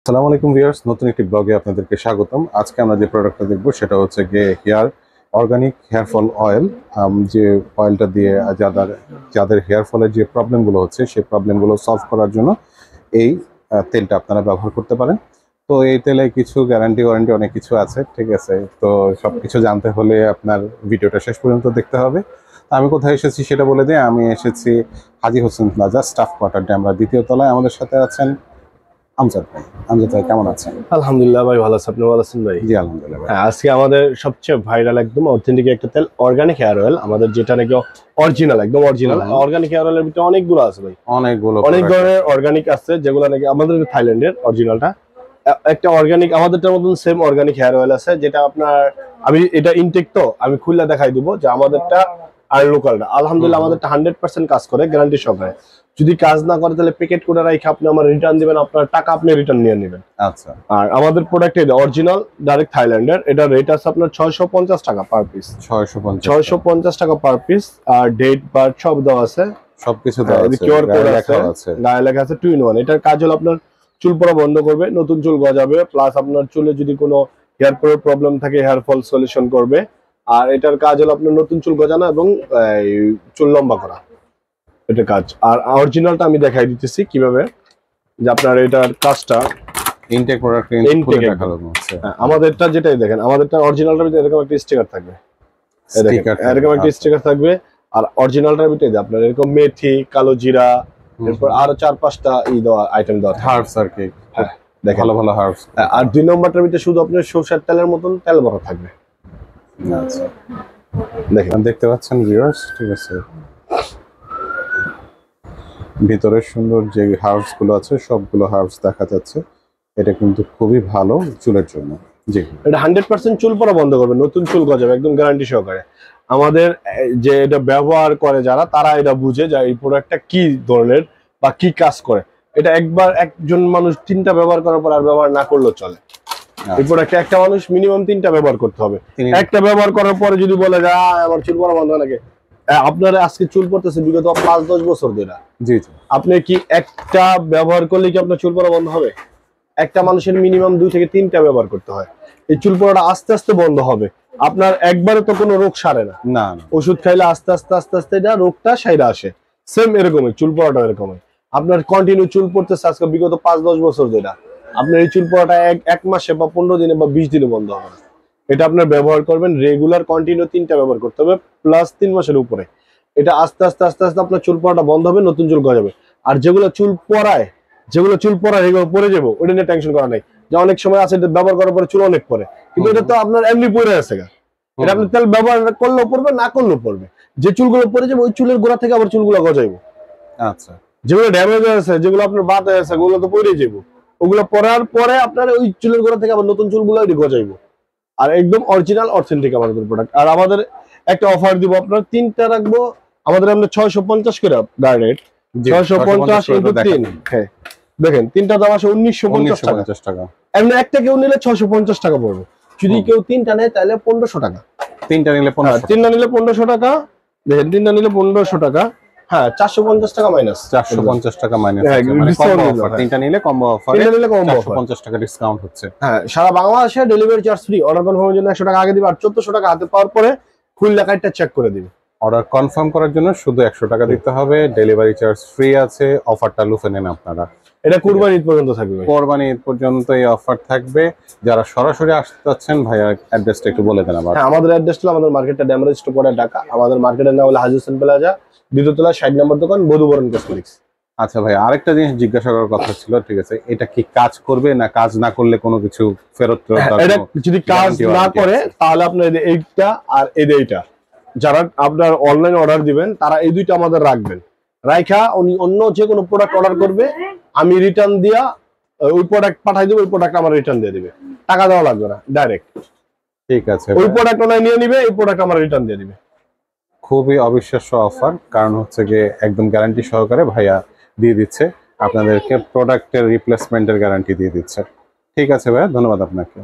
আসসালামু আলাইকুম ভিউয়ার্স, নতুন একটি ব্লগে আপনাদেরকে স্বাগতম। আজকে আমরা যে প্রোডাক্টটা দেখব সেটা হচ্ছে গিয়ে অর্গানিক হেয়ার ফল অয়েল। যে অয়েলটা দিয়ে যাদের হেয়ার ফলের যে প্রবলেমগুলো হচ্ছে সেই প্রবলেমগুলো সলভ করার জন্য এই তেলটা আপনারা ব্যবহার করতে পারেন। তো এই তেলে কিছু গ্যারান্টি ওয়ারেন্টি অনেক কিছু আছে, ঠিক আছে। তো সব কিছু জানতে হলে আপনার ভিডিওটা শেষ পর্যন্ত দেখতে হবে। আমি কোথায় এসেছি সেটা বলে দিই। আমি এসেছি হাজী Hossain plaza, staff quarter Demra দ্বিতীয় তলায়। আমাদের সাথে আছেন আমজাদ ভাই। আমজাদ ভাই কেমন আছেন? আলহামদুলিল্লাহ ভাই, ভালো আছেন? আপনি ভালো আছেন ভাই? জি আলহামদুলিল্লাহ। হ্যাঁ, আজকে আমাদের সবচেয়ে ভাইরাল একদম অথেন্টিক একটা তেল অর্গানিক হেয়ার অয়েল, আমাদের যেটা নাকি অরিজিনাল, একদম অরিজিনাল অর্গানিক হেয়ার অয়েলের ভিতরে অনেকগুলো আছে ভাই, অনেক ধরনের অর্গানিক আছে, যেগুলো নাকি আমাদের থাইল্যান্ডের অরিজিনালটা একটা অর্গানিক, আমাদেরটার মতন সেম অর্গানিক হেয়ার অয়েল আছে, যেটা আপনার আমি এটা ইনটেক তো আমি খুলে দেখাই দিব যে আমাদেরটা আর লোকালটা আলহামদুলিল্লাহ আমাদেরটা 100% কাজ করে, গ্যারান্টি সহকারে। যদি কাজ না করে তাহলে প্যাকেট করে রাখে আপনি আমার রিটার্ন দিবেন, আপনার টাকা আপনি রিটার্ন নিয়ে নেবেন। আচ্ছা। আর আমাদের প্রোডাক্ট এটা অরিজিনাল ডাইরেক্ট থাইল্যান্ডের, এটা রেট আছে আপনার 650 টাকা পার পিস। 650 টাকা পার পিস। আর ডেট বার্থ সব দেওয়া আছে, সবকিছু দেওয়া আছে, কিউআর কোড আছে, গায়ে লেখা আছে 2 in 1। এটার কাজ হলো আপনার চুল পড়া বন্ধ করবে, নতুন চুল গজাবে, প্লাস আপনার চুলে যদি কোনো হেয়ার ফলের প্রবলেম থাকে হেয়ার ফল সলিউশন করবে। আর এটার কাজ হলো আপনার নতুন চুল গজানো এবং চুল লম্বা করা, এটা কাজ। আর অরিজিনালটা আমি দেখাই দিতেছি কিভাবে, যে আপনার এটার কাজটা ইনটেক প্রোডাক্ট ইনটেক দেখানো হচ্ছে। আমাদেরটা যেটাই দেখেন, আমাদেরটা অরিজিনালটার ভিতরে এরকম একটা স্টিকার থাকবে, এরকম একটা স্টিকার থাকবে। আর অরিজিনালটার ভিতরে আপনার এরকম মেথি, কালো জিরা, এরপর আরো 4-5টা আইটেম দেওয়া হার্বস আর কি। হ্যাঁ, দেখেন ভালো ভালো হার্বস। আর 2 নম্বরটার ভিতরে শুধু আপনার সরষের তেলের মতন তেল ভরা থাকবে। আচ্ছা, দেখেন দেখতে পাচ্ছেন ভিউয়ার্স, ঠিক আছে। ভিতরে সুন্দর যে হার্বস গুলো আছে সবগুলো হার্বস দেখা যাচ্ছে। এটা কিন্তু খুবই ভালো চুলের জন্য। জি, এটা 100% চুল পড়া বন্ধ করবে, নতুন চুল গজাবে একদম গ্যারান্টি সহকারে। আমাদের যে এটা ব্যবহার করে যারা, তারা এটা বুঝে যে এই প্রোডাক্টটা কি ধরনের বা কি কাজ করে। এটা একজন মানুষ 3টা ব্যবহার করার পর আর ব্যবহার না করলেও চলে। এই প্রোডাক্টটা একটা মানুষ মিনিমাম 3টা ব্যবহার করতে হবে। একটা ব্যবহার করার পরে যদি বলে যে আমার চুল পড়া বন্ধ হয় নাকি, আপনার আজকে চুল পড়তেছে বিগত 5-10 বছর ধরে, জি জি, আপনি কি একটা ব্যবহার করলে কি আপনার চুল পড়া বন্ধ হবে? একটা মানুষের মিনিমাম 2 থেকে 3টা ব্যবহার করতে হয়। এই চুল পড়াটা আস্তে আস্তে বন্ধ হবে। আপনার একবারে তো কোনো রোগ সারে না, না ওষুধ খাইলে আস্তে আস্তে আস্তে আস্তে এটা রোগটা সাইরা আসে। সেম এরকমই চুল পড়াটা এরকমই। আপনার কন্টিনিউ চুল পড়তেছে আজকে বিগত 5-10 বছর ধরে, আপনার এই চুল পড়াটা এক মাসে বা 15 দিনে বা 20 দিনে বন্ধ হবে না। এটা আপনার ব্যবহার করবেন রেগুলার, কন্টিনিউ 3টা ব্যবহার করতে হবে, প্লাস 3 মাসের উপরে। এটা আস্তে আস্তে আস্তে আস্তে আপনার চুল পড়াটা বন্ধ হবে, নতুন চুল গজাবে। আর যেগুলো চুল পড়ায় এগুলো পরে যাবো, ওটা নিয়ে টেনশন করা নাই। যে অনেক সময় আছে ব্যবহার করার পরে চুল অনেক পরে, কিন্তু এটা তো আপনার এমনি পরে আছে গা। এটা আপনি তেল ব্যবহার করলেও পড়বে, না করলেও পড়বে। যে চুলগুলো পরে যাবে ওই চুলের গোড়া থেকে আবার চুলগুলো গজাইবো। আচ্ছা, যেগুলো ড্যামেজ আছে, যেগুলো আপনার বাত হয়ে আছে, ওগুলো তো পরেই যাবো। ওগুলো পরার পরে আপনার ওই চুলের গোড়া থেকে আবার নতুন চুলগুলো গজাইবো। আর একদম অরিজিনাল অথেন্টিক আমাদের প্রোডাক্ট। আর আমাদের একটা অফার দিব, আপনার 3টা রাখবো। আমাদের আমরা 650 করে ডাইরেক্ট 650 × 3। হ্যাঁ দেখেন, 3টা দাম আসে 1950 টাকা। এমনি একটা কেউ নিলে 650 টাকা পড়বে। যদি কেউ 3টা নেয় তাহলে 1500 টাকা। 3টা নিলে 1500 টাকা। দেখেন 3টা নিলে 1500 টাকা। হ্যাঁ, 450 টাকা মাইনাস, 450 টাকা মাইনাস, মানে কম্বো অফার। 3টা নিলে কম্বো অফার, 450 টাকা ডিসকাউন্ট হচ্ছে। হ্যাঁ, সারা বাংলাদেশে ডেলিভারি চার্জ ফ্রি। অর্ডার কনফার্মের জন্য 100 টাকা আগে দিবে, আর 1400 টাকা হাতে পাওয়ার পরে ফুল লেখাটা চেক করে দিবে। অর্ডার কনফার্ম করার জন্য শুধু 100 টাকা দিতে হবে, ডেলিভারি চার্জ ফ্রি আছে। অফারটা লুফে নেন আপনারা। এটা কুরবানি ঈদ পর্যন্ত থাকবে। কুরবানি ঈদ পর্যন্ত এই অফার থাকবে। যারা সরাসরি আসতে চাচ্ছেন, ভাইয়া অ্যাড্রেসটা একটু বলে দেন আবার। হ্যাঁ, আমাদের অ্যাড্রেস হলো, আমাদের মার্কেটটা ড্যামরা স্টোর পড়ে ঢাকা। আমাদের মার্কেটের নাম হলো হাজী হোসেন প্লাজা, দ্বিতীয় তলা 60 নম্বর দোকান, বধুবরণ কসমেটিক্স। আচ্ছা ভাই, আরেকটা জিনিস জিজ্ঞাসা করার কথা ছিল, ঠিক আছে। এটা কি কাজ করবে না কাজ না করলে কোনো কিছু ফেরত? এটা যদি কাজ না করে তাহলে আপনার এইটা আর এইটা, যারা আপনার অনলাইন অর্ডার দিবেন তারা এই দুইটা আমাদের রাখবেন। রাইখা উনি অন্য যে কোনো প্রোডাক্ট অর্ডার করবে, আমি রিটার্ন দিয়া ওই প্রোডাক্ট পাঠাই দেবো, ওই প্রোডাক্ট আমার রিটার্ন দিয়ে দিবে, টাকা দেওয়া লাগবে না, ডাইরেক্ট। ঠিক আছে, ওই প্রোডাক্ট ওনাই নিয়ে নিবে, এই প্রোডাক্ট আমার রিটার্ন দিয়ে দিবে। খুবই অবিশ্বাস্য অফার, কারণ হচ্ছে গিয়ে একদম গ্যারান্টি সহকারে ভাইয়া দিয়ে দিচ্ছে আপনাদেরকে, প্রোডাক্টের রিপ্লেসমেন্টের গ্যারান্টি দিয়ে দিচ্ছে। ঠিক আছে ভাইয়া, ধন্যবাদ আপনাকে।